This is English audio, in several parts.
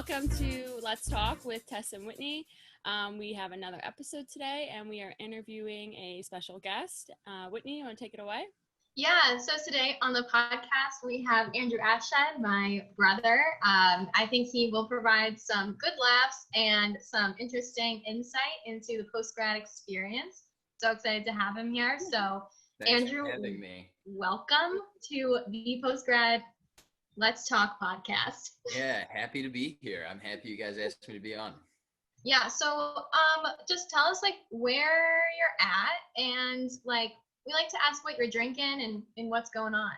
Welcome to Let's Talk with Tess and Whitney. We have another episode today, and we are interviewing a special guest. Whitney, you want to take it away? Yeah, so today on the podcast, we have Andrew Ashad, my brother. I think he will provide some good laughs and some interesting insight into the post-grad experience. So excited to have him here. So, Thanks Andrew, for having me. Welcome to the Post-Grad Let's Talk podcast. Yeah, happy to be here. I'm happy you guys asked me to be on. Yeah, so just tell us like where you're at, and like we like to ask what you're drinking and what's going on.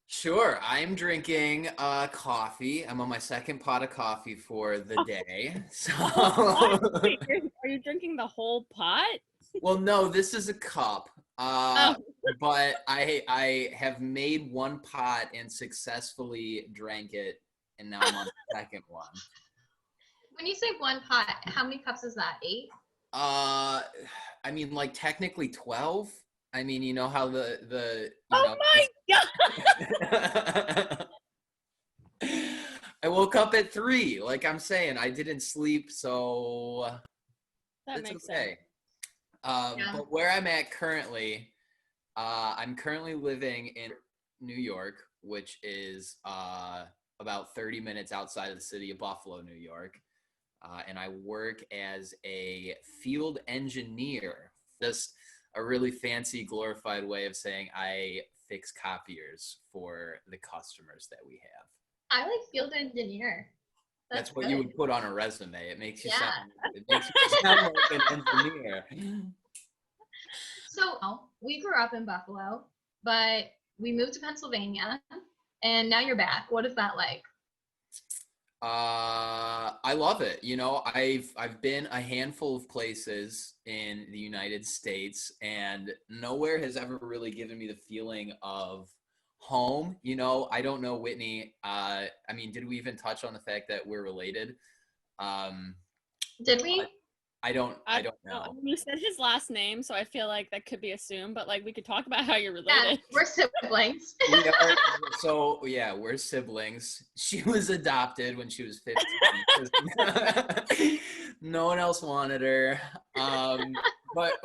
Sure, I'm drinking coffee. I'm on my second pot of coffee for the day. So, Wait, are you drinking the whole pot? well, no, this is a cup. But I have made one pot and successfully drank it, and now I'm on the second one. When you say one pot, how many cups is that? 8? I mean, like technically 12. I mean, you know how the My God! I woke up at 3. Like I'm saying, I didn't sleep, so That it's makes okay. sense. But where I'm at currently, I'm currently living in New York, which is about 30 minutes outside of the city of Buffalo, New York. And I work as a field engineer. Just a really fancy, glorified way of saying I fix copiers for the customers that we have. I like field engineer. That's what good. you would put on a resume. It makes you Yeah. sound like an engineer. So we grew up in Buffalo, but we moved to Pennsylvania, and now you're back. What is that like? I love it. You know, I've been a handful of places in the United States, and nowhere has ever really given me the feeling of home. You know, I don't know, Whitney. I mean, did we even touch on the fact that we're related? Did we? I don't know. You said his last name, so I feel like that could be assumed, but like we could talk about how you're Yeah, related. we're siblings. We are, so yeah, we're siblings. She was adopted when she was 15. No one else wanted her. But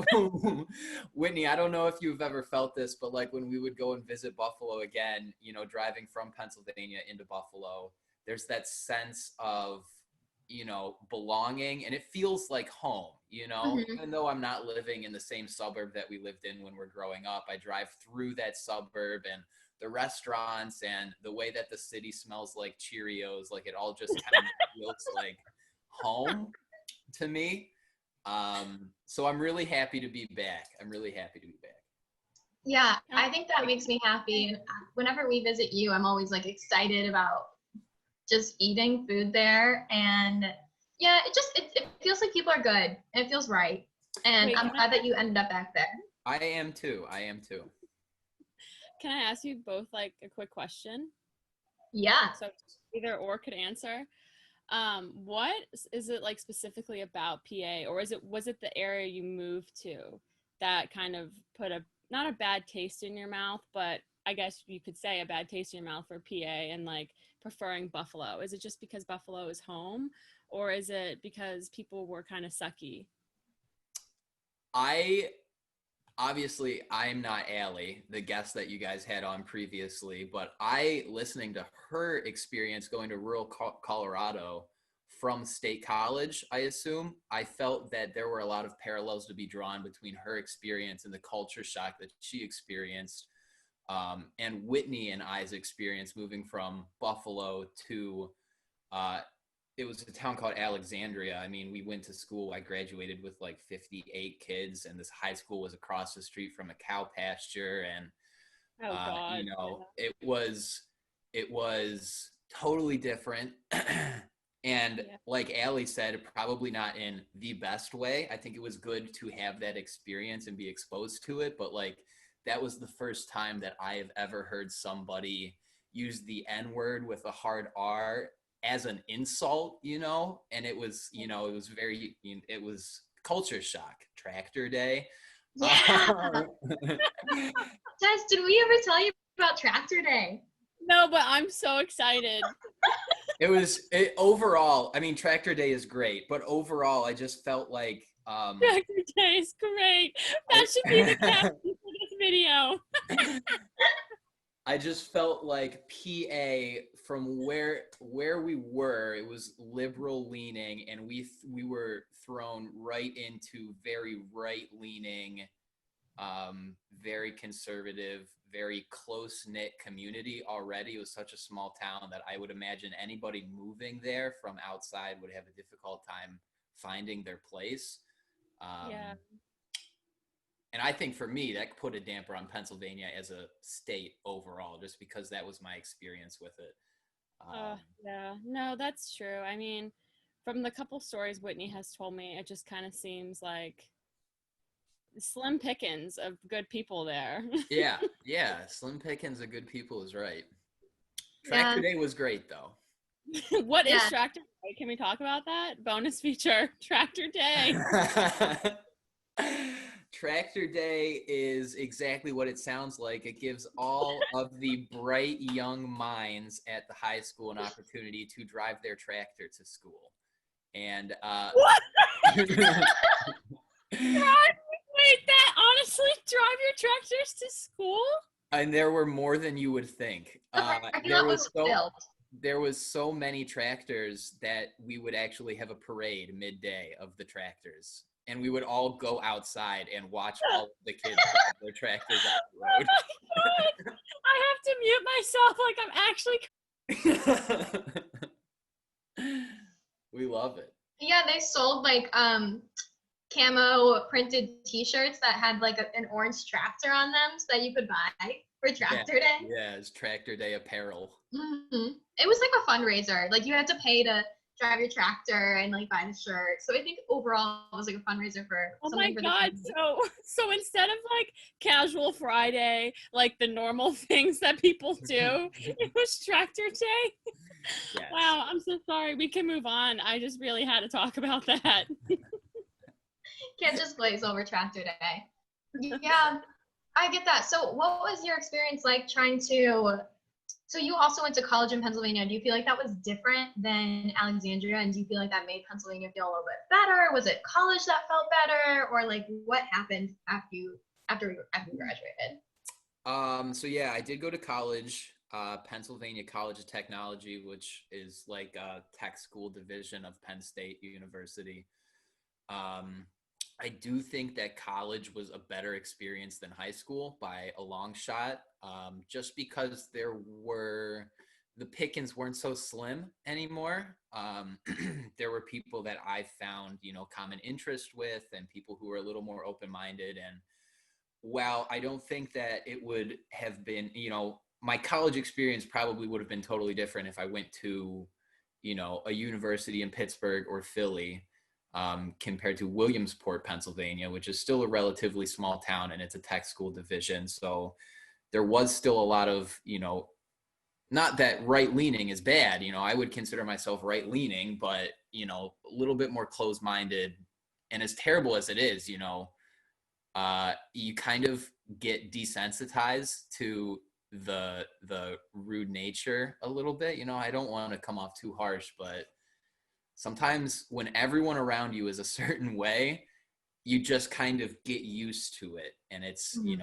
Whitney, I don't know if you've ever felt this, but like when we would go and visit Buffalo again, you know, driving from Pennsylvania into Buffalo, there's that sense of, you know, belonging, and it feels like home, you know. Mm-hmm. Even though I'm not living in the same suburb that we lived in when we're growing up, I drive through that suburb, and the restaurants and the way that the city smells like Cheerios, like it all just kind of feels like home to me. So I'm really happy to be back. Yeah, I think that makes me happy. And whenever we visit you, I'm always like excited about just eating food there. And yeah, it feels like people are good. It feels right. And I'm glad that you ended up back there. I am too. Can I ask you both like a quick question? Yeah. So either or could answer. What is it like specifically about PA, or was it the area you moved to that kind of put not a bad taste in your mouth, but I guess you could say a bad taste in your mouth for PA and like preferring Buffalo? Is it just because Buffalo is home, or is it because people were kind of sucky? Obviously, I'm not Allie, the guest that you guys had on previously, but listening to her experience going to rural Colorado from State College, I assume, I felt that there were a lot of parallels to be drawn between her experience and the culture shock that she experienced, and Whitney and I's experience moving from Buffalo to it was a town called Alexandria. I mean, we went to school. I graduated with like 58 kids, and this high school was across the street from a cow pasture. And, you know, it was totally different. And like Allie said, probably not in the best way. I think it was good to have that experience and be exposed to it. But like, that was the first time that I have ever heard somebody use the N-word with a hard R as an insult, you know. And it was, you know, it was culture shock. Tractor Day. Yeah. Tess, did we ever tell you about Tractor Day? No, but I'm so excited. Overall, I mean, Tractor Day is great, but overall, I just felt like Tractor Day is great. That should be the caption for this video. I just felt like PA from where we were, it was liberal leaning, and we were thrown right into very right leaning, very conservative, very close knit community already. It was such a small town that I would imagine anybody moving there from outside would have a difficult time finding their place. Yeah. And I think for me, that put a damper on Pennsylvania as a state overall, just because that was my experience with it. Yeah, no, that's true. I mean, from the couple stories Whitney has told me, it just kind of seems like slim pickings of good people there. Yeah, slim pickings of good people is right. Yeah. Tractor Day was great, though. What is Yeah. Tractor Day? Can we talk about that? Bonus feature, Tractor Day. Tractor Day is exactly what it sounds like. It gives all of the bright young minds at the high school an opportunity to drive their tractor to school. And What? Wait, that honestly drive your tractors to school? and there were more than you would think. The parking lot was filled. There was so many tractors that we would actually have a parade midday of the tractors, and we would all go outside and watch all of the kids drive their tractors out the road. Oh my God. I have to mute myself like I'm actually. We love it. Yeah, they sold like camo printed T-shirts that had like an orange tractor on them, so that you could buy for Tractor Day. Yeah, it's Tractor Day apparel. Mm-hmm. It was like a fundraiser. Like you had to pay to drive your tractor and like buy the shirt. So I think overall it was like a fundraiser for. Oh my God! So instead of like casual Friday, like the normal things that people do, it was Tractor Day. Yes. Wow, I'm so sorry. We can move on. I just really had to talk about that. Can't just glaze over Tractor Day. Yeah, I get that. So what was your experience like trying to, so you also went to college in Pennsylvania. Do you feel like that was different than Alexandria? And do you feel like that made Pennsylvania feel a little bit better? Was it college that felt better? Or like what happened after you graduated? So yeah, I did go to college, Pennsylvania College of Technology, which is like a tech school division of Penn State University. I do think that college was a better experience than high school by a long shot, just because the pickings weren't so slim anymore. There were people that I found, common interest with, and people who were a little more open-minded. And while I don't think that it would have been, my college experience probably would have been totally different if I went to, a university in Pittsburgh or Philly, compared to Williamsport, Pennsylvania, which is still a relatively small town, and it's a tech school division. So there was still a lot of, not that right leaning is bad. I would consider myself right leaning, but, a little bit more closed minded. And as terrible as it is, you kind of get desensitized to the rude nature a little bit. I don't want to come off too harsh, but sometimes when everyone around you is a certain way, you just kind of get used to it. And it's, you're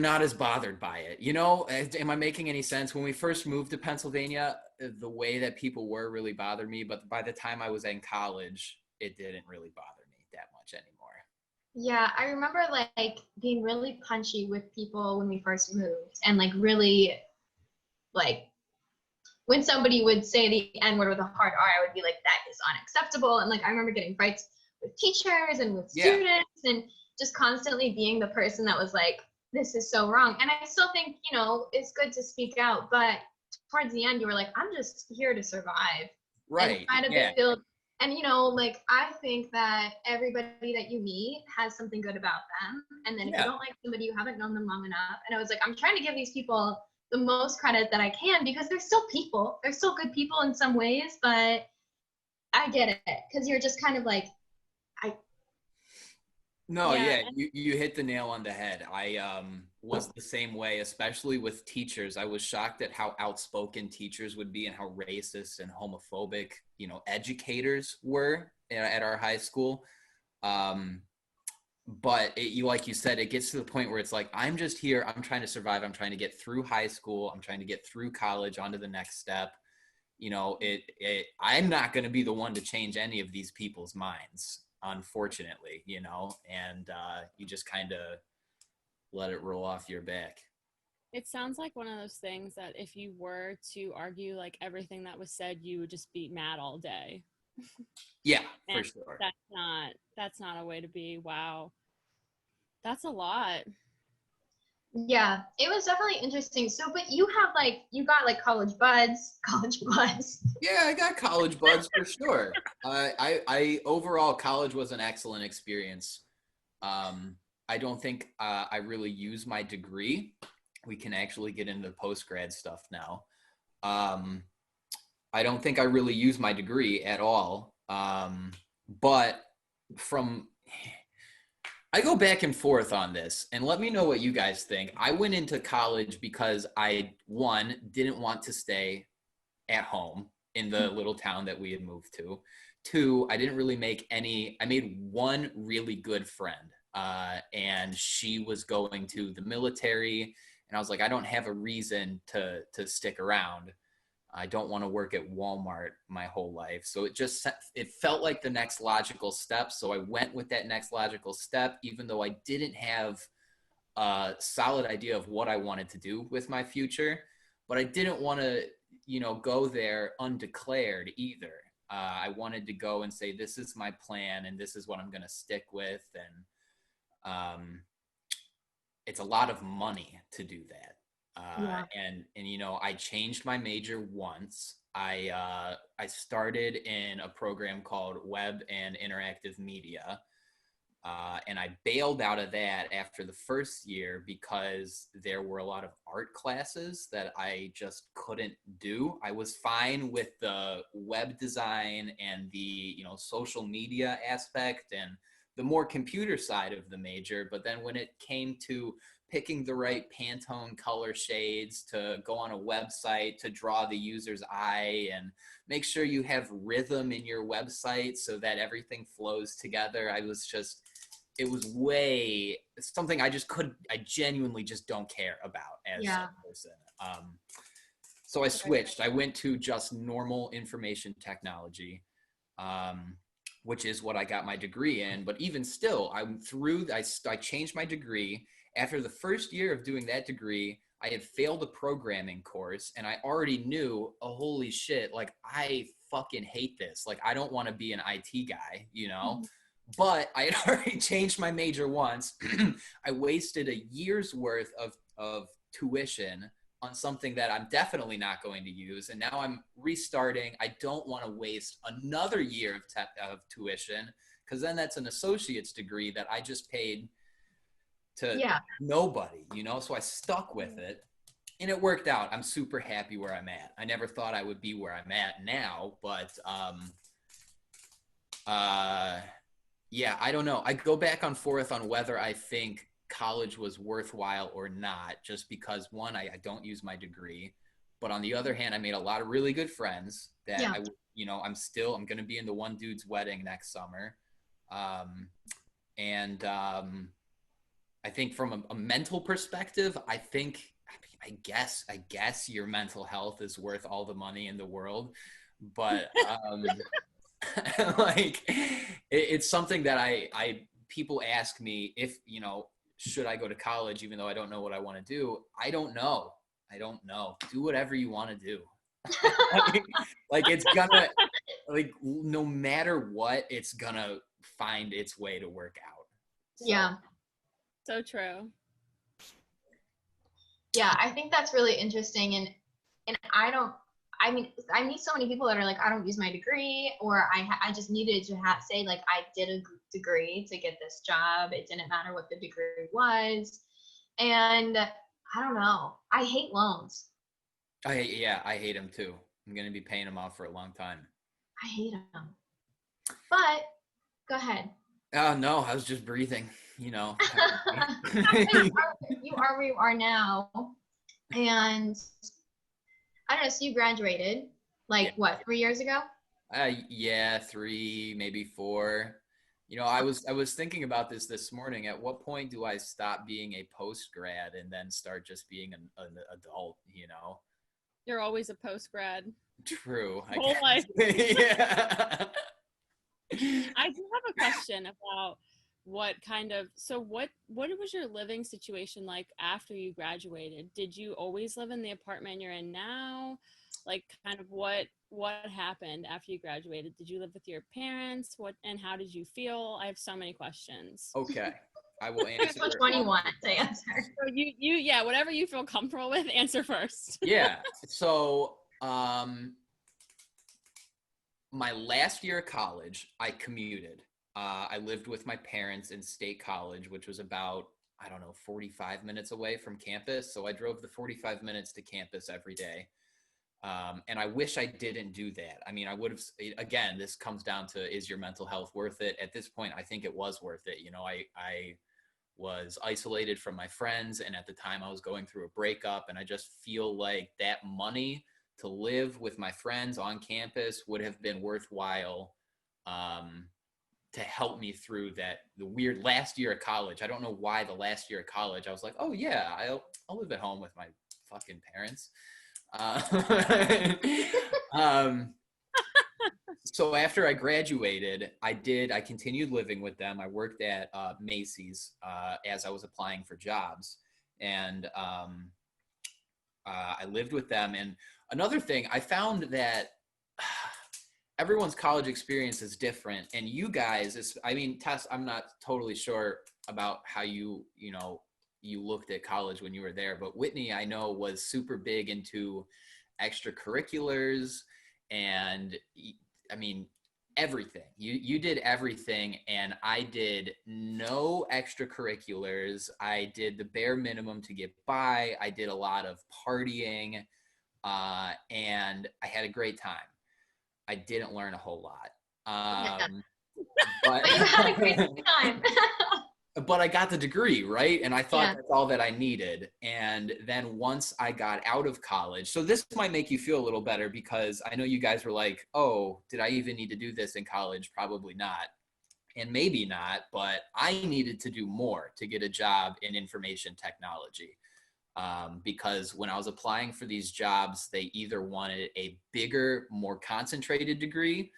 not as bothered by it. Am I making any sense? When we first moved to Pennsylvania, the way that people were really bothered me, but by the time I was in college, it didn't really bother me that much anymore. Yeah, I remember like being really punchy with people when we first moved, and like really like when somebody would say the N-word with a hard R, I would be like, that is unacceptable. And like I remember getting fights with teachers and with students, and just constantly being the person that was like, this is so wrong. And I still think, it's good to speak out, but towards the end you were like, I'm just here to survive. Right. And try to build. And like I think that everybody that you meet has something good about them. And then if you don't like somebody, you haven't known them long enough. And I was like, I'm trying to give these people the most credit that I can, because they're still people. They're still good people in some ways, but I get it. Because you're just kind of like, No, Yeah. yeah, you hit the nail on the head. I was the same way, especially with teachers. I was shocked at how outspoken teachers would be and how racist and homophobic, educators were at our high school. Um, but like you said, it gets to the point where it's like, I'm just here. I'm trying to survive. I'm trying to get through high school. I'm trying to get through college onto the next step. I'm not going to be the one to change any of these people's minds, unfortunately, and you just kind of let it roll off your back. It sounds like one of those things that if you were to argue like everything that was said, you would just be mad all day. Yeah, And for sure. that's not a way to be. Wow. That's a lot. Yeah, it was definitely interesting. So, but you got like college buds, college buds. Yeah, I got college buds for sure. I overall, college was an excellent experience. I don't think I really use my degree. We can actually get into post-grad stuff now. Um, I don't think I really use my degree at all. But from I go back and forth on this, and let me know what you guys think. I went into college because I, one, didn't want to stay at home in the little town that we had moved to. Two, I didn't really I made one really good friend, and she was going to the military, and I was like, I don't have a reason to stick around. I don't want to work at Walmart my whole life. So it felt like the next logical step. So I went with that next logical step, even though I didn't have a solid idea of what I wanted to do with my future. But I didn't want to, go there undeclared either. I wanted to go and say, this is my plan and this is what I'm going to stick with. And it's a lot of money to do that. Yeah. And I changed my major once. I started in a program called Web and Interactive Media, and I bailed out of that after the first year because there were a lot of art classes that I just couldn't do. I was fine with the web design and the social media aspect and the more computer side of the major, but then when it came to picking the right Pantone color shades to go on a website to draw the user's eye and make sure you have rhythm in your website so that everything flows together. It was way something I genuinely just don't care about as Yeah. a person. So I switched. I went to just normal information technology, which is what I got my degree in. But even still, I changed my degree. After the first year of doing that degree, I had failed a programming course and I already knew, oh, holy shit, like I fucking hate this. Like I don't want to be an IT guy, But I had already changed my major once. I wasted a year's worth of tuition on something that I'm definitely not going to use. And now I'm restarting. I don't want to waste another year of tuition because then that's an associate's degree that I just paid to Yeah. nobody, So I stuck with it and it worked out. I'm super happy where I'm at. I never thought I would be where I'm at now, but yeah, I don't know. I go back and forth on whether I think college was worthwhile or not, just because one, I don't use my degree, but on the other hand, I made a lot of really good friends that Yeah. I'm going to be in the one dude's wedding next summer. And I think from a mental perspective, I guess your mental health is worth all the money in the world, but like it's something that I people ask me if should I go to college even though I don't know what I want to do. I don't know. Do whatever you want to do. like it's gonna like no matter what, it's gonna find its way to work out. So, Yeah. So true. Yeah, I think that's really interesting. And I mean, I meet so many people that are like, I don't use my degree, or I just needed to say like I did a degree to get this job. It didn't matter what the degree was. And I don't know. I hate loans. I hate them too. I'm gonna be paying them off for a long time. I hate them. But go ahead. No, I was just breathing, you know. You are where you are now. And I don't know, so you graduated Yeah. like what, 3 years ago? Yeah, 3, maybe 4. You know, I was thinking about this morning. At what point do I stop being a post grad and then start just being an adult? You know. You're always a post grad. True, I Whole guess. life. Yeah. I do have a question about what was your living situation like after you graduated? Did you always live in the apartment you're in now? Like kind of what happened after you graduated? Did you live with your parents? What and how did you feel? I have so many questions. Okay, I will Which answer one you all. want to answer? So you yeah, whatever you feel comfortable with, answer first. Yeah. So, my last year of college, I commuted. I lived with my parents in State College, which was about, I don't know, 45 minutes away from campus. So I drove the 45 minutes to campus every day. And I wish I didn't do that. I mean, I would have, again, this comes down to, is your mental health worth it? At this point, I think it was worth it. You know, I was isolated from my friends. And at the time I was going through a breakup, and I just feel like that money to live with my friends on campus would have been worthwhile, um, to help me through the weird last year of college. I don't know why the last year of college, I was like, oh yeah, I'll live at home with my fucking parents. Uh, um, so after I graduated, I continued living with them. I worked at Macy's as I was applying for jobs, and I lived with them. And another thing, I found that everyone's college experience is different, and you guys, I mean, Tess, I'm not totally sure about how you looked at college when you were there, but Whitney, I know, was super big into extracurriculars, and I mean, everything. You did everything, and I did no extracurriculars. I did the bare minimum to get by. I did a lot of partying, and I had a great time. I didn't learn a whole lot, Yeah. but But you had a great time. but I got the degree, right? And I thought Yeah. that's all that I needed. And then once I got out of college, so this might make you feel a little better, because I know you guys were like, oh, did I even need to do this in college? Probably not. And maybe not, but I needed to do more to get a job in information technology. Because when I was applying for these jobs, they either wanted a bigger, more concentrated degree,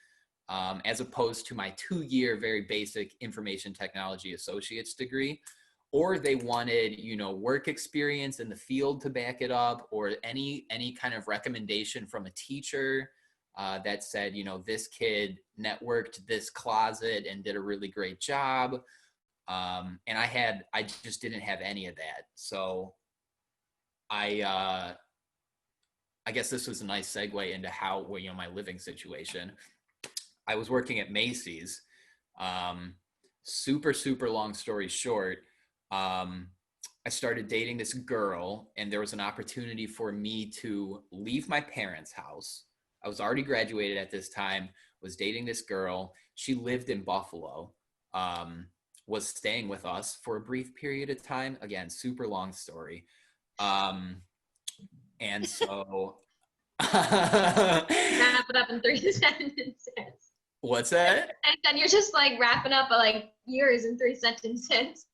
as opposed to my 2-year very basic information technology associate's degree, or they wanted, work experience in the field to back it up, or any kind of recommendation from a teacher, that said, this kid networked this closet and did a really great job. And I just didn't have any of that. So I guess this was a nice segue into how, my living situation. I was working at Macy's. Um, super, super long story short, um, I started dating this girl, and there was an opportunity for me to leave my parents' house. I was already graduated at this time, was dating this girl. She lived in Buffalo, um, was staying with us for a brief period of time. Again, super long story. Um, and so, Wrap it up in 3 sentences. what's that? And then you're just like wrapping up like years in 3 sentences.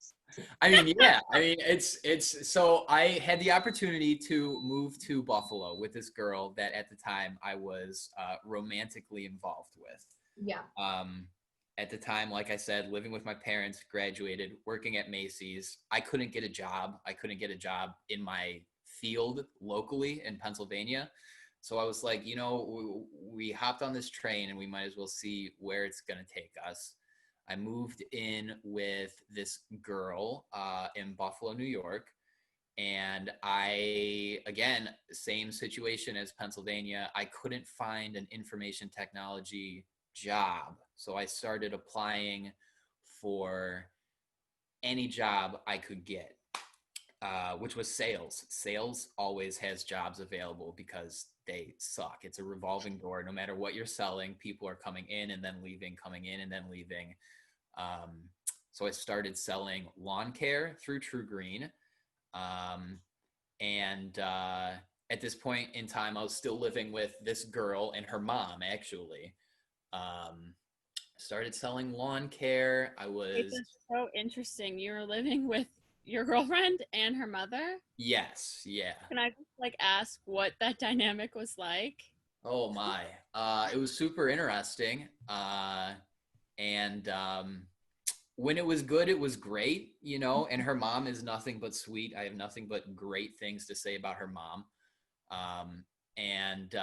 I mean, yeah. I mean, it's so I had the opportunity to move to Buffalo with this girl that at the time I was romantically involved with. Yeah. At the time, like I said, living with my parents, graduated, working at Macy's. I couldn't get a job. I couldn't get a job in my field locally in Pennsylvania. So I was like, we hopped on this train, and we might as well see where it's going to take us. I moved in with this girl in Buffalo, New York. And again, same situation as Pennsylvania. I couldn't find an information technology job. So I started applying for any job I could get, which was sales. Sales always has jobs available because they suck. It's a revolving door. No matter what you're selling, people are coming in and then leaving, coming in and then leaving. So I started selling lawn care through True Green. And at this point in time, I was still living with this girl and her mom, actually. Started selling lawn care. Wait, that's so interesting. You were living with your girlfriend and her mother? Yes, yeah. Can I just like ask what that dynamic was like? Oh my. It was super interesting. And when it was good, it was great, you know, and her mom is nothing but sweet. I have nothing but great things to say about her mom. And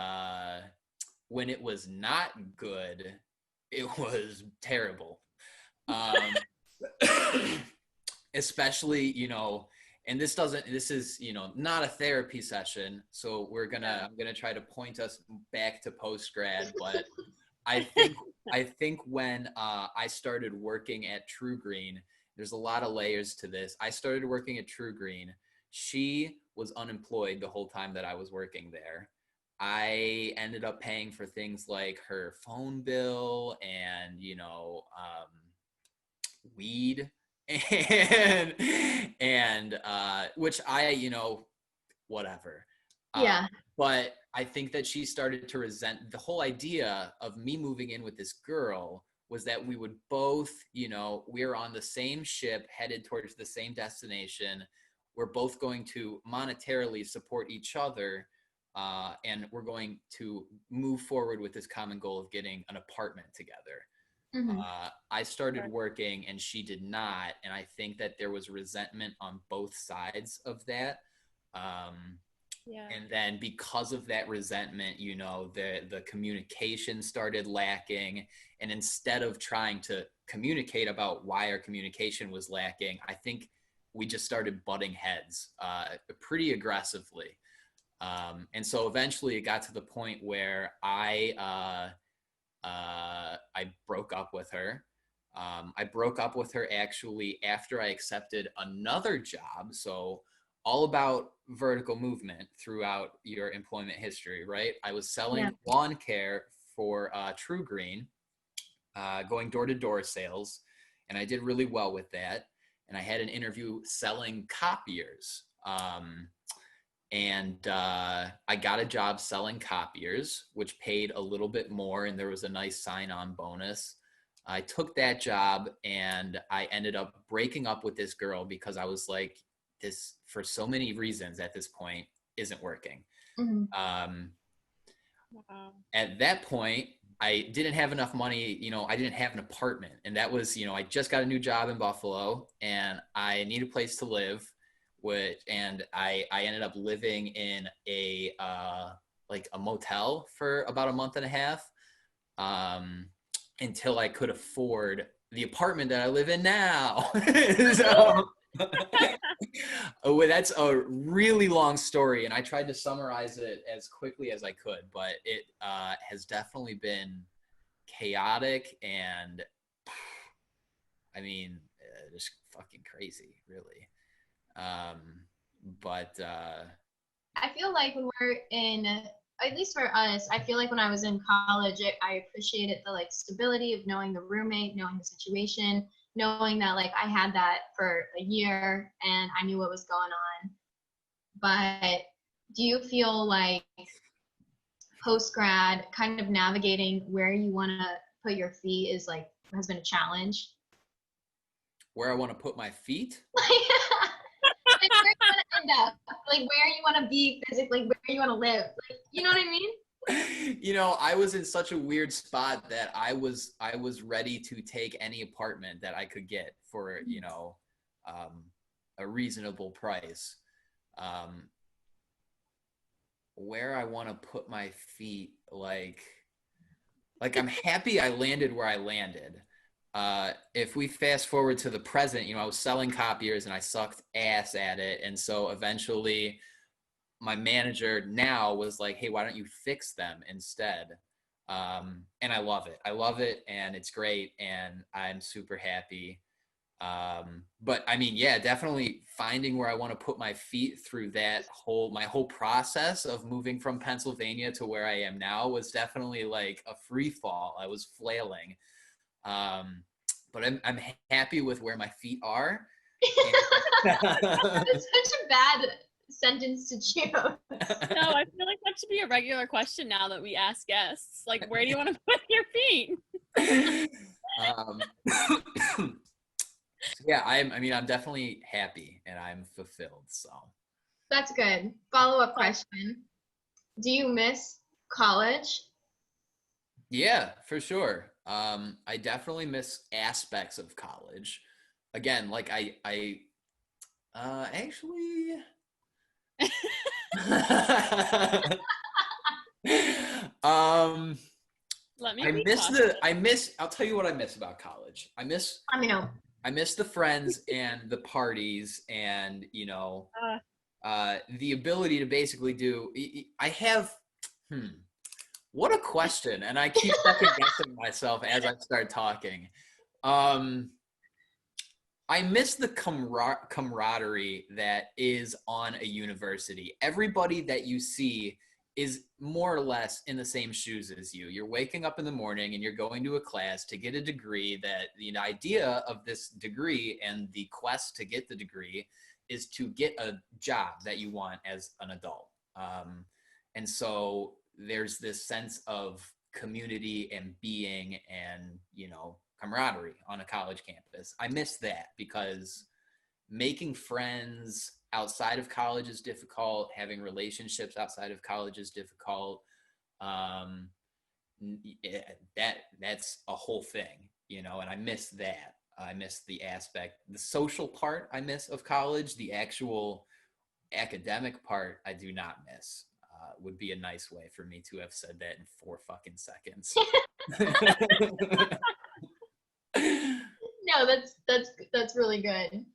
when it was not good, it was terrible. Um, especially, you know, and this is, you know, not a therapy session. So I'm gonna try to point us back to post-grad, but I think I think when I started working at True Green, there's a lot of layers to this. I started working at True Green. She was unemployed the whole time that I was working there. I ended up paying for things like her phone bill and, you know, weed and which I, you know, whatever. Yeah. But I think that she started to resent the whole idea of me moving in with this girl was that we would both, you know, we're on the same ship headed towards the same destination. We're both going to monetarily support each other. And we're going to move forward with this common goal of getting an apartment together. Mm-hmm. I started working and she did not. And I think that there was resentment on both sides of that. And then because of that resentment, you know, the communication started lacking. And instead of trying to communicate about why our communication was lacking, I think we just started butting heads pretty aggressively. And so eventually it got to the point where I broke up with her. I broke up with her actually after I accepted another job. So all about vertical movement throughout your employment history, right? I was selling lawn care for True Green, going door to door sales, and I did really well with that. And I had an interview selling copiers. And I got a job selling copiers, which paid a little bit more, and there was a nice sign-on bonus. I took that job, and I ended up breaking up with this girl because I was like, this, for so many reasons at this point, isn't working. Mm-hmm. At that point, I didn't have enough money. You know, I didn't have an apartment, and that was, you know, I just got a new job in Buffalo, and I need a place to live. And I ended up living in a like a motel for about a month and a half, until I could afford the apartment that I live in now. So that's a really long story, and I tried to summarize it as quickly as I could, but it has definitely been chaotic and I mean, just fucking crazy, really. But I feel like when we're in, at least for us, I feel like when I was in college, I appreciated the like stability of knowing the roommate, knowing the situation, knowing that like I had that for a year and I knew what was going on. But do you feel like post grad kind of navigating where you want to put your feet is like has been a challenge? Where I want to put my feet? Like where you want to end up, like where you want to be physically, where you want to live, like, you know what I mean? You know, I was in such a weird spot that I was ready to take any apartment that I could get for, you know, a reasonable price. Where I want to put my feet, like I'm happy I landed where I landed. If we fast forward to the present, you know, I was selling copiers and I sucked ass at it. And so eventually my manager now was like, hey, why don't you fix them instead? And I love it. I love it. And it's great. And I'm super happy. But I mean, yeah, definitely finding where I want to put my feet through my whole process of moving from Pennsylvania to where I am now was definitely like a free fall. I was flailing. but I'm happy with where my feet are. It's such a bad sentence to choose. No, I feel like that should be a regular question now that we ask guests. Like, where do you want to put your feet? Yeah, I'm definitely happy and I'm fulfilled. So That's good. Follow-up question. Do you miss college? yeah, for sure. I definitely miss aspects of college. Again, like I actually um Let me I be miss cautious. I'll tell you what I miss about college. Let me know. I miss the friends and the parties and, the ability to basically do I have what a question, and I keep second guessing myself as I start talking. I miss the camaraderie that is on a university. Everybody that you see is more or less in the same shoes as you. You're waking up in the morning and you're going to a class to get a degree that the idea of this degree and the quest to get the degree is to get a job that you want as an adult. And so there's this sense of community and being and, camaraderie on a college campus. I miss that because making friends outside of college is difficult. Having relationships outside of college is difficult. That's a whole thing, and I miss that. I miss the aspect, the social part I miss of college. The actual academic part I do not miss. Would be a nice way for me to have said that in 4 fucking seconds. No, that's really good.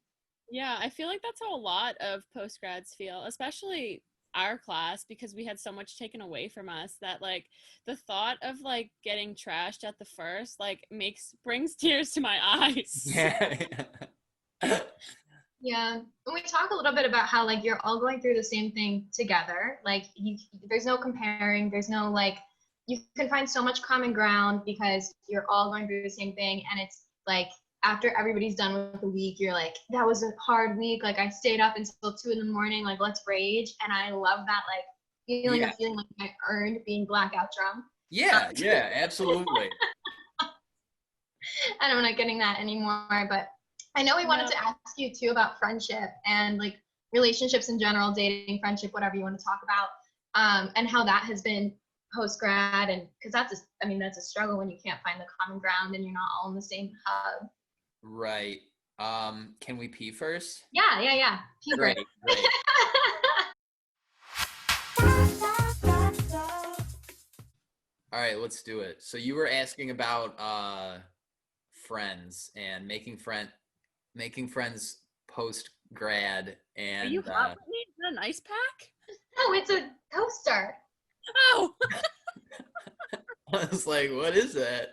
Yeah, I feel like that's how a lot of post-grads feel, especially our class, because we had so much taken away from us that like the thought of like getting trashed at the first like brings tears to my eyes. Yeah. Yeah. When we talk a little bit about how like you're all going through the same thing together, like there's no comparing, there's no like you can find so much common ground because you're all going through the same thing, and it's like after everybody's done with the week, you're like, that was a hard week. Like I stayed up until 2 a.m. Like let's rage. And I love that like feeling Yeah. of feeling like I earned being blackout drunk. Yeah, absolutely. And I'm not getting that anymore. But I know we wanted to ask you too about friendship and like relationships in general, dating, friendship, whatever you want to talk about, and how that has been post grad. And because that's a struggle when you can't find the common ground and you're not all in the same hub. Right. Can we pee first? Yeah. Pee break. Great. All right, let's do it. So you were asking about friends and making friends post grad, and Are you hot, Whitney? Is that an ice pack? No, it's a toaster. Oh. I was like, what is that?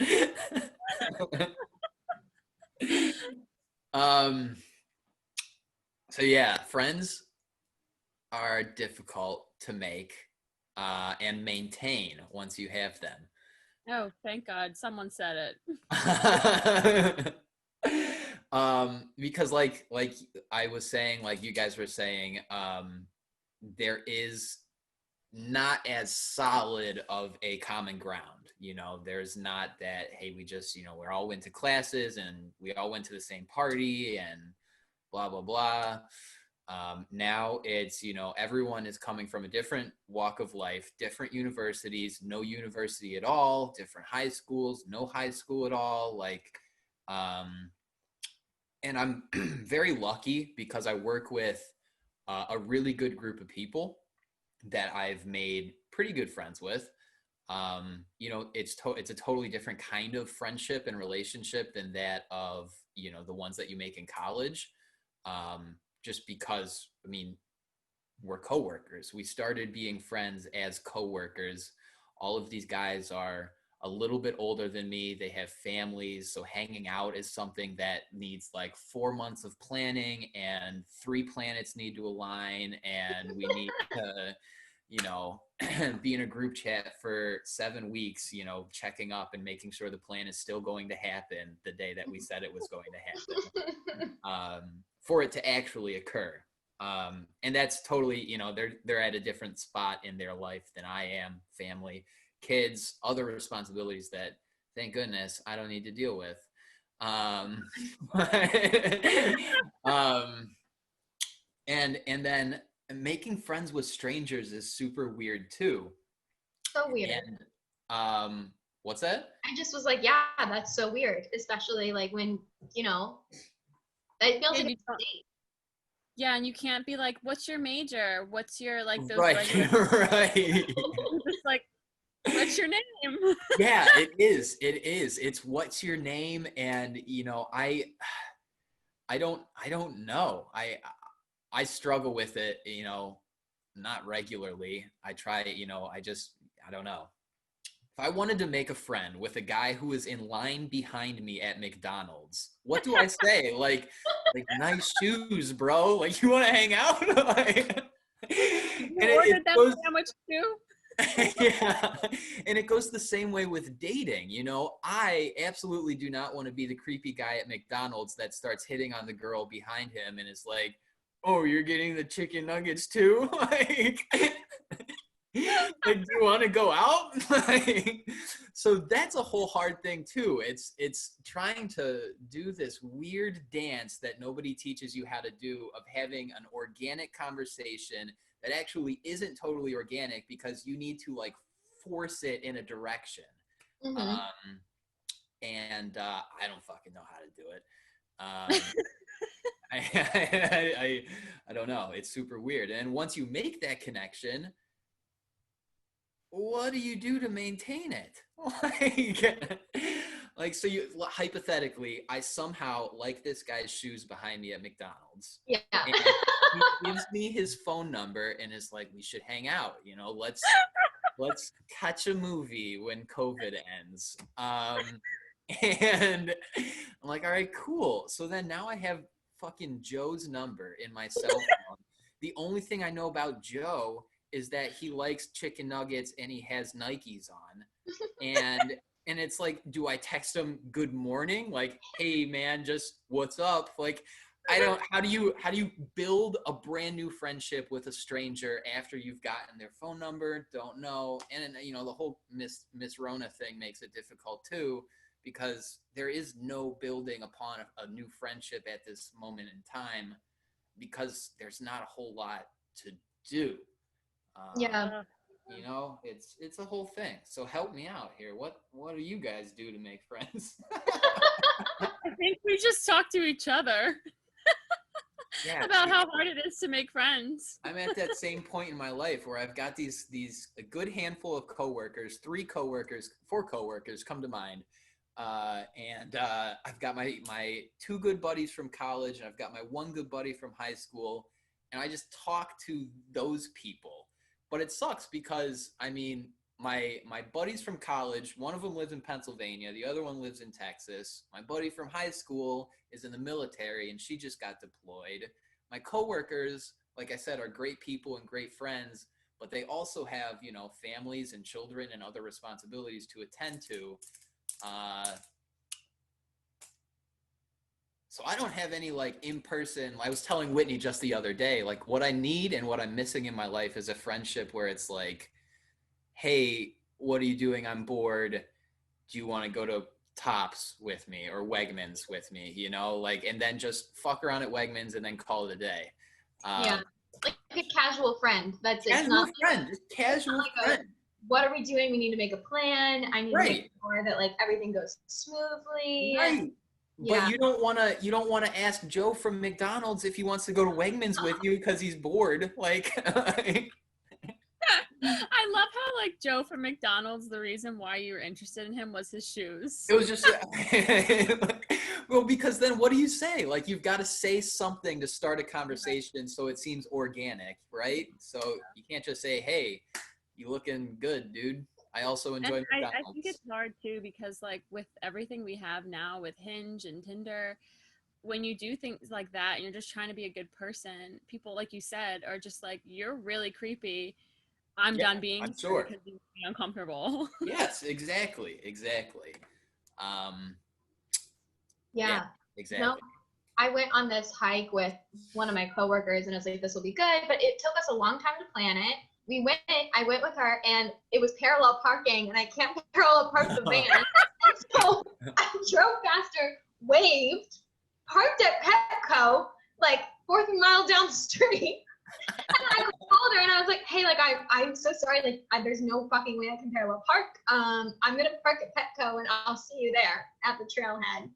So yeah, friends are difficult to make and maintain once you have them. Oh, thank God. Someone said it. Because like I was saying, like you guys were saying, there is not as solid of a common ground. There's not that, hey, we just, we all went to classes and we all went to the same party and blah, blah, blah. Now it's, everyone is coming from a different walk of life, different universities, no university at all, different high schools, no high school at all. Like, and I'm very lucky because I work with a really good group of people that I've made pretty good friends with. It's a totally different kind of friendship and relationship than that of, the ones that you make in college. Just because, we're coworkers. We started being friends as coworkers. All of these guys are a little bit older than me. They have families. So hanging out is something that needs like 4 months of planning, and 3 planets need to align, and we need to, be in a group chat for 7 weeks, you know, checking up and making sure the plan is still going to happen the day that we said it was going to happen, for it to actually occur. And that's totally, you know, they're at a different spot in their life than I am, family, kids, other responsibilities that, thank goodness, I don't need to deal with. Um, and then making friends with strangers is super weird too. So weird. And what's that? I just was like, yeah, that's so weird, especially like when, you know, it feels Yeah, like you a don't- date. yeah, and you can't be like, what's your major? What's your, like, those Right, regular, right. just like, what's your name? Yeah, it is. It is. It's what's your name, and you know, I don't know. I struggle with it, you know, not regularly. I try, you know, I don't know. If I wanted to make a friend with a guy who is in line behind me at McDonald's, what do I say? Like nice shoes, bro. Like you want to hang out? Like, You and it ordered that goes sandwich too? yeah. And it goes the same way with dating. You know, I absolutely do not want to be the creepy guy at McDonald's that starts hitting on the girl behind him and is like, oh, you're getting the chicken nuggets too? Like, do you want to go out? Like, so that's a whole hard thing too. It's trying to do this weird dance that nobody teaches you how to do of having an organic conversation that actually isn't totally organic because you need to like force it in a direction. Mm-hmm. And I don't fucking know how to do it. I don't know. It's super weird. And once you make that connection, what do you do to maintain it? Like so you hypothetically, I somehow like this guy's shoes behind me at McDonald's. Yeah. And he gives me his phone number and is like, we should hang out, you know, let's catch a movie when COVID ends. And I'm like, all right, cool. So then now I have fucking Joe's number in my cell phone. The only thing I know about Joe is that he likes chicken nuggets and he has Nikes on. And it's like, do I text him good morning? Like, hey man, just what's up? Like, I don't how do you build a brand new friendship with a stranger after you've gotten their phone number? Don't know. And you know, the whole Miss Rona thing makes it difficult too, because there is no building upon a new friendship at this moment in time because there's not a whole lot to do. Yeah. You know, it's a whole thing. So help me out here. What do you guys do to make friends? I think we just talk to each other Yeah, about how hard it is to make friends. I'm at that same point in my life where I've got these a good handful of coworkers, 4 coworkers come to mind. And I've got my 2 good buddies from college, and I've got my 1 good buddy from high school, and I just talk to those people. But it sucks because I mean, my buddies from college, one of them lives in Pennsylvania, the other one lives in Texas. My buddy from high school is in the military, and she just got deployed. My coworkers, like I said, are great people and great friends, but they also have, you know, families and children and other responsibilities to attend to. So I don't have any like in person. I was telling Whitney just the other day, like what I need and what I'm missing in my life is a friendship where it's like, hey, what are you doing? I'm bored. Do you want to go to Tops with me or Wegmans with me? You know, like, and then just fuck around at Wegmans and then call it a day. Yeah. Like a casual friend. That's it. It's Casual not friend, just casual like friend. what are we doing? We need to make a plan. I need to Right. make sure that like everything goes smoothly. Right. Yeah. But you don't want to ask Joe from McDonald's if he wants to go to Wegmans with you because he's bored. Like, I love how like Joe from McDonald's, the reason why you were interested in him was his shoes. it was just well, because then what do you say? Like, you've got to say something to start a conversation so it seems organic, right? So you can't just say, "Hey, you looking good, dude." I also enjoy And McDonald's. I think it's hard too because like with everything we have now with Hinge and Tinder, when you do things like that and you're just trying to be a good person, people like you said are just like, you're really creepy. I'm Yeah, done being I'm here sure. because you make me uncomfortable. Yes, exactly. Um, yeah, Yeah. No, exactly. I went on this hike with one of my coworkers and I was like, this will be good. But it took us a long time to plan it. I went with her and it was parallel parking and I can't parallel park the van. So I drove faster, waved, parked at Petco, like fourth mile down the street. And I called her and I was like, hey, like I'm so sorry, like there's no fucking way I can parallel park. I'm gonna park at Petco and I'll see you there at the trailhead.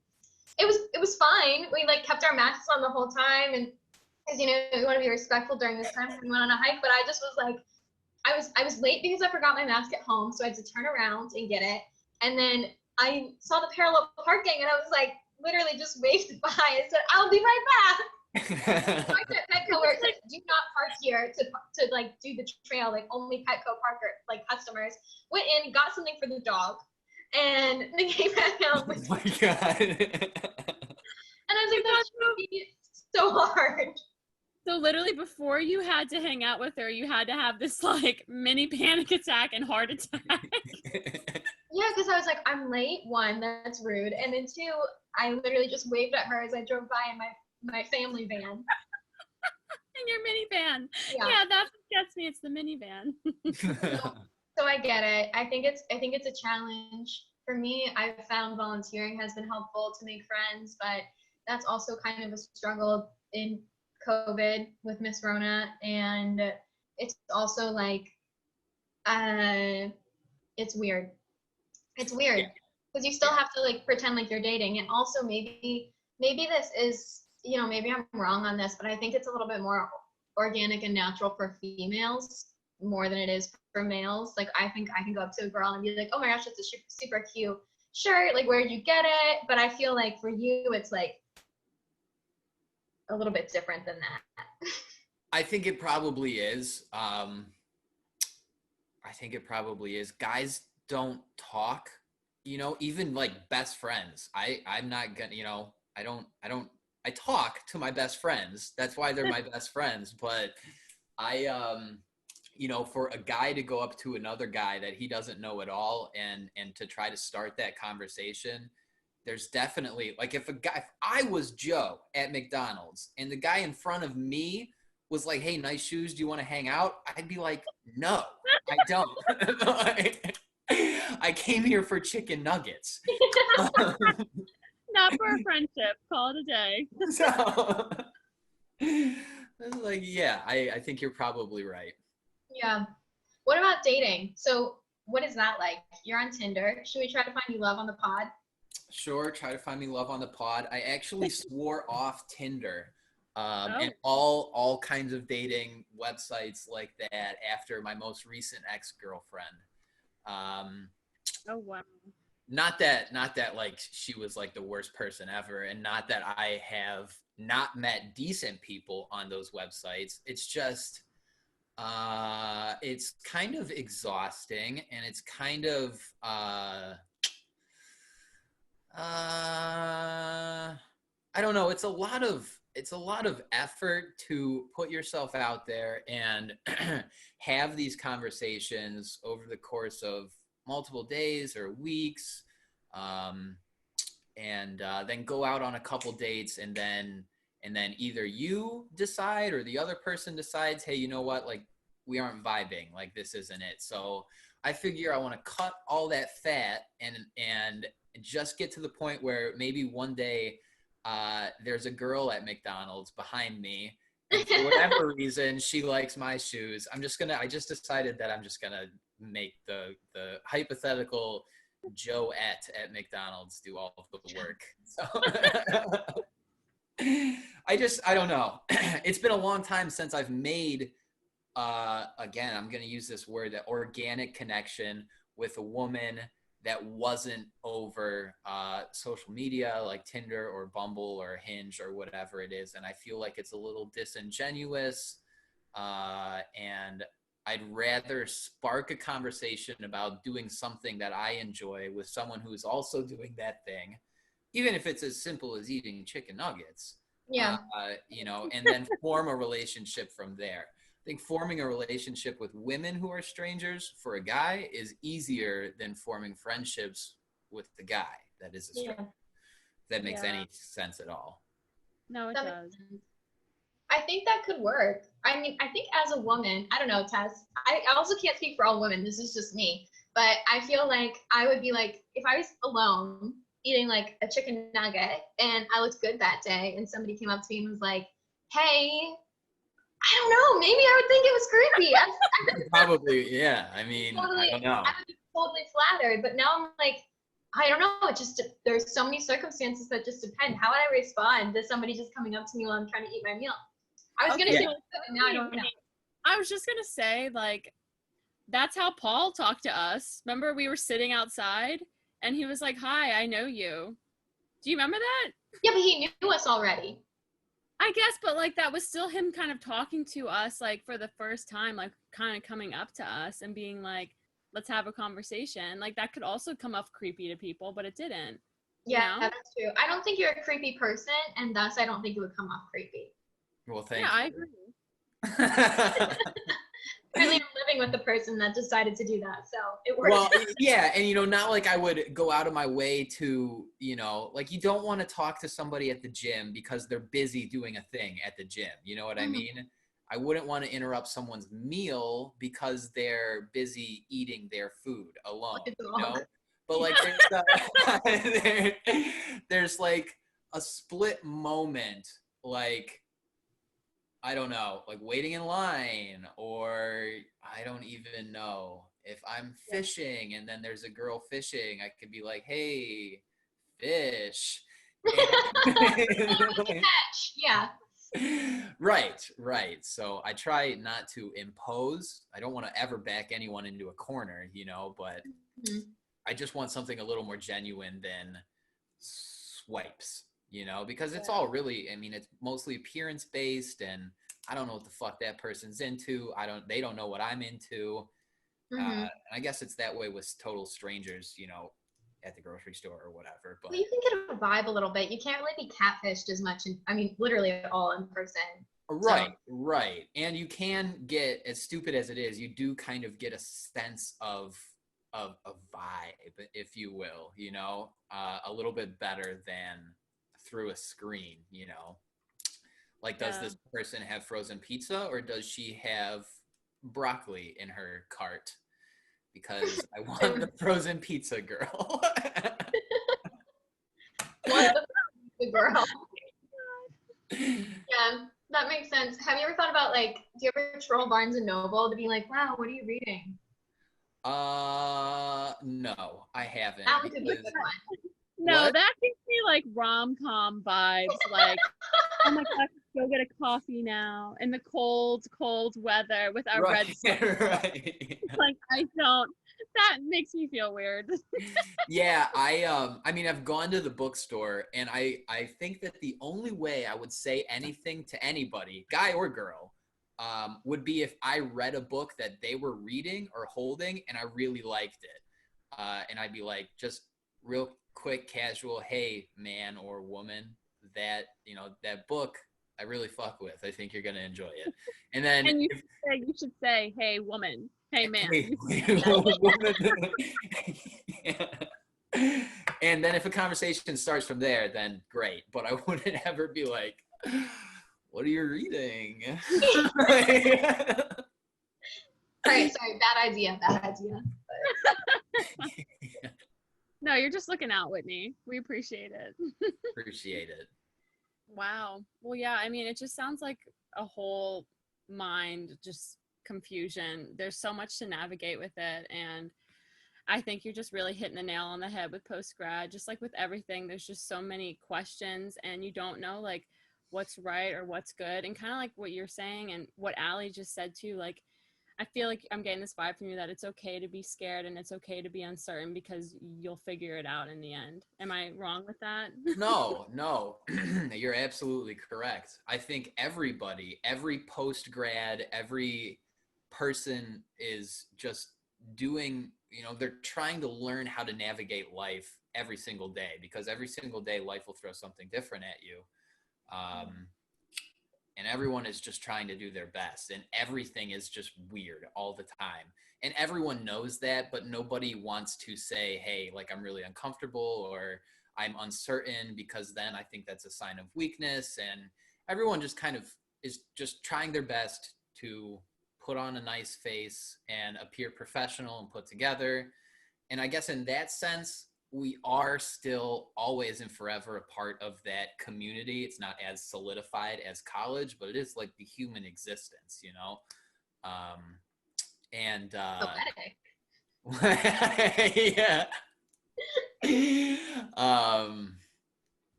It was fine. We like kept our masks on the whole time, and because we want to be respectful during this time. We went on a hike, but I just was like, I was late because I forgot my mask at home, so I had to turn around and get it. And then I saw the parallel parking, and I was like, literally just waved by. I said, "I'll be right back." Parked at Petco where it said, "Do not park here to like do the trail. Like only Petco parker like customers." Went in, got something for the dog, and then came back out with. Oh my God. And I was like, that should be so hard. So literally before you had to hang out with her, you had to have this like mini panic attack and heart attack. Yeah, because I was like, I'm late. One, that's rude. And then two, I literally just waved at her as I drove by in my family van. In your minivan. Yeah. Yeah, that's what gets me. It's the minivan. So I get it. I think it's a challenge. For me, I've found volunteering has been helpful to make friends, but that's also kind of a struggle in COVID with Miss Rona. And it's also like it's weird. It's weird because you still have to like pretend like you're dating. And also maybe this is, maybe I'm wrong on this, but I think it's a little bit more organic and natural for females more than it is for males. Like I think I can go up to a girl and be like, oh my gosh, that's a super cute shirt. Like, where'd you get it? But I feel like for you, it's like a little bit different than that. I think it probably is. Guys don't talk, even like best friends. I'm not gonna, I talk to my best friends. That's why they're my best friends. But for a guy to go up to another guy that he doesn't know at all and to try to start that conversation, there's definitely like if I was Joe at McDonald's and the guy in front of me was like, hey, nice shoes, do you want to hang out? I'd be like, no, I don't. I came here for chicken nuggets. Not for a friendship. Call it a day. So like, yeah, I think you're probably right. Yeah. What about dating? So what is that like? You're on Tinder. Should we try to find you love on the pod? Sure, try to find me love on the pod. I actually swore off Tinder and Oh. all kinds of dating websites like that after my most recent ex-girlfriend. Oh wow. Not that like she was like the worst person ever, and not that I have not met decent people on those websites. It's just it's kind of exhausting, and it's kind of I don't know. It's a lot of effort to put yourself out there and have these conversations over the course of multiple days or weeks, and then go out on a couple dates, and then either you decide or the other person decides, hey, you know what, like we aren't vibing, like this isn't it. So I figure I want to cut all that fat and just get to the point where maybe one day there's a girl at McDonald's behind me, and for whatever reason she likes my shoes. I just decided that I'm just gonna make the hypothetical Joe at McDonald's do all of the work. So I don't know. It's been a long time since I've made again, I'm going to use this word, that organic connection with a woman that wasn't over social media like Tinder or Bumble or Hinge or whatever it is. And I feel like it's a little disingenuous, and I'd rather spark a conversation about doing something that I enjoy with someone who's also doing that thing, even if it's as simple as eating chicken nuggets. Yeah. And then form a relationship from there. think forming a relationship with women who are strangers for a guy is easier than forming friendships with the guy that is a stranger. Yeah. If that makes Yeah. any sense at all. No, it That does. makes sense. I think that could work. I mean, I think as a woman, I don't know, Tess, I also can't speak for all women. This is just me. But I feel like I would be like, if I was alone eating like a chicken nugget and I looked good that day and somebody came up to me and was like, hey, I don't know, maybe I would think it was creepy. Probably, yeah. I mean, I Totally, don't know. I would be totally flattered. But now I'm like, I don't know. It just, there's so many circumstances that just depend. How would I respond to somebody just coming up to me while I'm trying to eat my meal? I was Okay, gonna say, well, and now I don't know. I was just gonna say, like, that's how Paul talked to us. Remember, we were sitting outside, and he was like, "Hi, I know you." Do you remember that? Yeah, but he knew us already. I guess, but like that was still him kind of talking to us, like for the first time, like kind of coming up to us and being like, "Let's have a conversation." Like that could also come off creepy to people, but it didn't. You Yeah, know? that's true. I don't think you're a creepy person, and thus I don't think it would come off creepy. Well, Yeah, thank I you. agree. Really, I'm living with the person that decided to do that, so it works. Well, yeah, and not like I would go out of my way to, like you don't want to talk to somebody at the gym because they're busy doing a thing at the gym. You know what I mean? I wouldn't want to interrupt someone's meal because they're busy eating their food alone, But like there's like a split moment, like I don't know, like waiting in line, or I don't even know if I'm fishing and then there's a girl fishing, I could be like, hey, fish. Catch. Yeah. Right. So I try not to impose. I don't want to ever back anyone into a corner, but I just want something a little more genuine than swipes, because it's all really, I mean, it's mostly appearance based, and I don't know what the fuck that person's into. They don't know what I'm into. And I guess it's that way with total strangers, at the grocery store or whatever. But well, you can get a vibe a little bit. You can't really be catfished as much, I mean, literally at all in person. Right. And you can get, as stupid as it is, you do kind of get a sense of a vibe, if you will, a little bit better than through a screen, Like, does this person have frozen pizza, or does she have broccoli in her cart? Because I want the frozen pizza girl. What the girl? Yeah, that makes sense. Have you ever thought about, like, do you ever troll Barnes and Noble to be like, wow, what are you reading? No, I haven't. That would be a good one. No, What? that gives me like rom-com vibes. Like, oh my gosh, let's go get a coffee now in the cold, cold weather with our red sweaters. Right. Like, that makes me feel weird. Yeah, I mean, I've gone to the bookstore, and I think that the only way I would say anything to anybody, guy or girl, would be if I read a book that they were reading or holding and I really liked it. And I'd be like, just real quick, casual, hey, man or woman, that book I really fuck with. I think you're going to enjoy it. And then And you should say, hey, woman, hey, man. Hey, yeah. And then if a conversation starts from there, then great. But I wouldn't ever be like, what are you reading? Right, sorry, bad idea. No, you're just looking out, Whitney. We appreciate it. Appreciate it. Wow. Well, yeah, I mean, it just sounds like a whole mind just confusion. There's so much to navigate with it, and I think you're just really hitting the nail on the head with post-grad. Just like with everything, there's just so many questions, and you don't know like what's right or what's good. And kind of like what you're saying and what Allie just said too, like I feel like I'm getting this vibe from you that it's okay to be scared and it's okay to be uncertain because you'll figure it out in the end. Am I wrong with that? No, you're absolutely correct. I think every post-grad, every person is just doing, they're trying to learn how to navigate life every single day, because every single day life will throw something different at you. and everyone is just trying to do their best, and everything is just weird all the time. And everyone knows that, but nobody wants to say, hey, like, I'm really uncomfortable or I'm uncertain, because then I think that's a sign of weakness. And everyone just kind of is just trying their best to put on a nice face and appear professional and put together. And I guess in that sense, we are still always and forever a part of that community. It's not as solidified as college, but it is like the human existence, you know? And Poetic. yeah.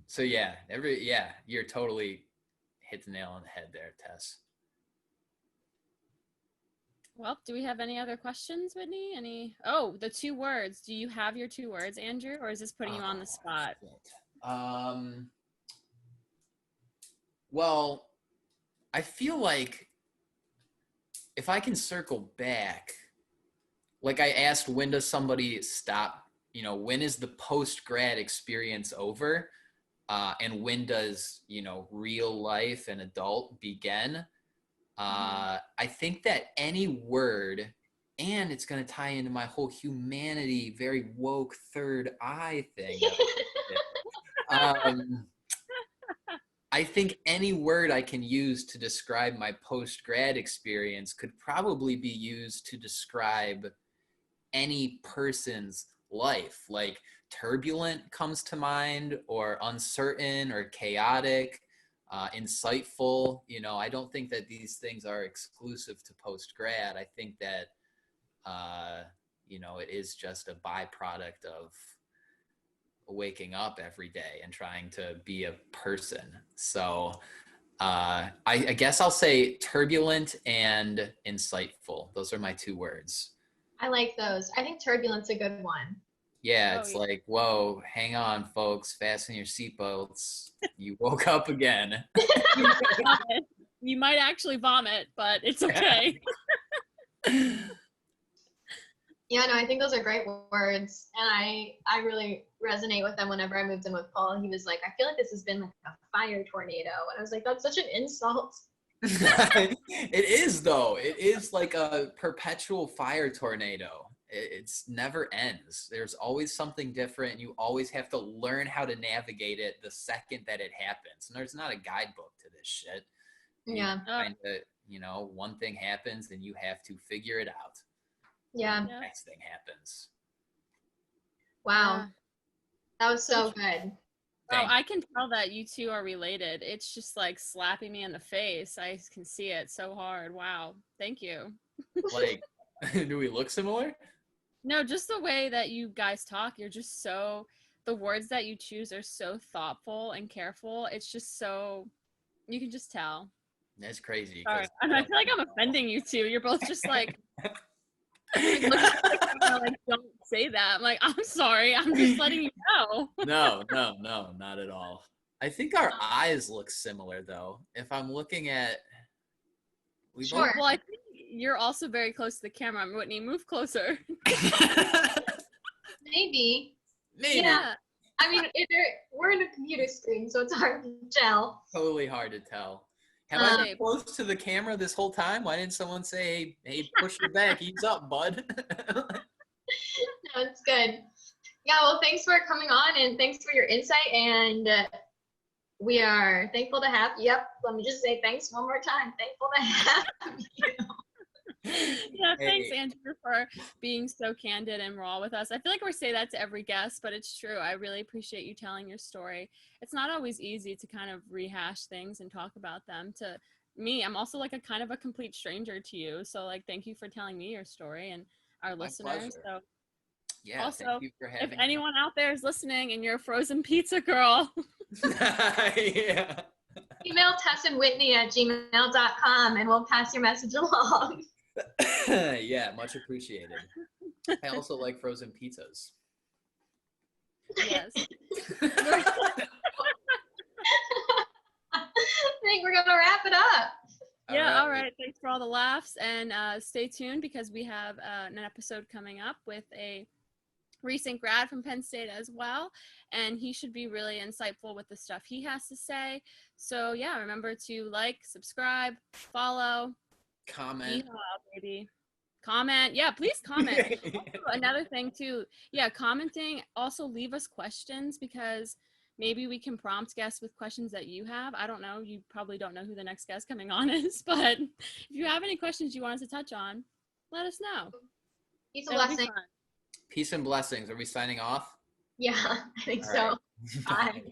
So yeah, you're totally hit the nail on the head there, Tess. Well, do we have any other questions, Whitney? Oh, the 2 words. Do you have your 2 words, Andrew, or is this putting you on the spot? Well, I feel like if I can circle back, like I asked, when does somebody stop? You know, when is the post-grad experience over? And when does, real life and adult begin? I think that any word, and it's going to tie into my whole humanity, very woke third eye thing. I think any word I can use to describe my post-grad experience could probably be used to describe any person's life. Like turbulent comes to mind, or uncertain, or chaotic. Insightful. I don't think that these things are exclusive to post-grad. I think that, it is just a byproduct of waking up every day and trying to be a person. So I guess I'll say turbulent and insightful. Those are my 2 words. I like those. I think turbulent's a good one. Yeah, it's like, whoa, hang on, folks, fasten your seatbelts. You woke up again. You might actually vomit, but it's okay. Yeah, no, I think those are great words, and I really resonate with them. Whenever I moved in with Paul, he was like, I feel like this has been like a fire tornado, and I was like, that's such an insult. It is, though. It is like a perpetual fire tornado. It's never ends. There's always something different, and you always have to learn how to navigate it the second that it happens. And there's not a guidebook to this shit. Yeah. One thing happens and you have to figure it out. Yeah. The next thing happens. Wow. Yeah. That was so good. I can tell that you 2 are related. It's just like slapping me in the face. I can see it so hard. Wow. Thank you. Like, do we look similar? No, just the way that you guys talk. You're just the words that you choose are so thoughtful and careful. It's just so, you can just tell. That's crazy. Sorry. I feel like I'm offending you 2. You're both just like, like, don't say that. I'm like, I'm sorry. I'm just letting you know. No, not at all. I think our eyes look similar, though. If I'm looking at... Sure. Well, I think you're also very close to the camera. Whitney, move closer. Maybe. Yeah. I mean, we're in a computer screen, so it's hard to tell. Totally hard to tell. Have I been close to the camera this whole time? Why didn't someone say, hey, push your back, ease up, bud? No, it's good. Yeah, well, thanks for coming on, and thanks for your insight, and we are thankful to have you. Yep, let me just say thanks one more time. Thankful to have you. Yeah, thanks, Andrew, for being so candid and raw with us. I feel like we say that to every guest, but it's true. I really appreciate you telling your story. It's not always easy to kind of rehash things and talk about them. To me, I'm also like a kind of a complete stranger to you. So like, thank you for telling me your story and our listeners. Pleasure. So yeah, also, thank you for having if anyone out there is listening and you're a frozen pizza girl, yeah. Email tessandwhitney@gmail.com and we'll pass your message along. Yeah, much appreciated. I also like frozen pizzas. yes. I think we're gonna wrap it up. Yeah, all right. Thanks for all the laughs, and stay tuned because we have an episode coming up with a recent grad from Penn State as well, and he should be really insightful with the stuff he has to say. So yeah, remember to like, subscribe, follow, Comment. yeehaw, baby. Comment. Yeah, please comment. Also, another thing too, yeah, commenting. Also leave us questions, because maybe we can prompt guests with questions that you have. I don't know. You probably don't know who the next guest coming on is, but if you have any questions you want us to touch on, let us know. Peace and It'll be blessings. fun. Peace and blessings. Are we signing off? Yeah, I think All so. right. Bye.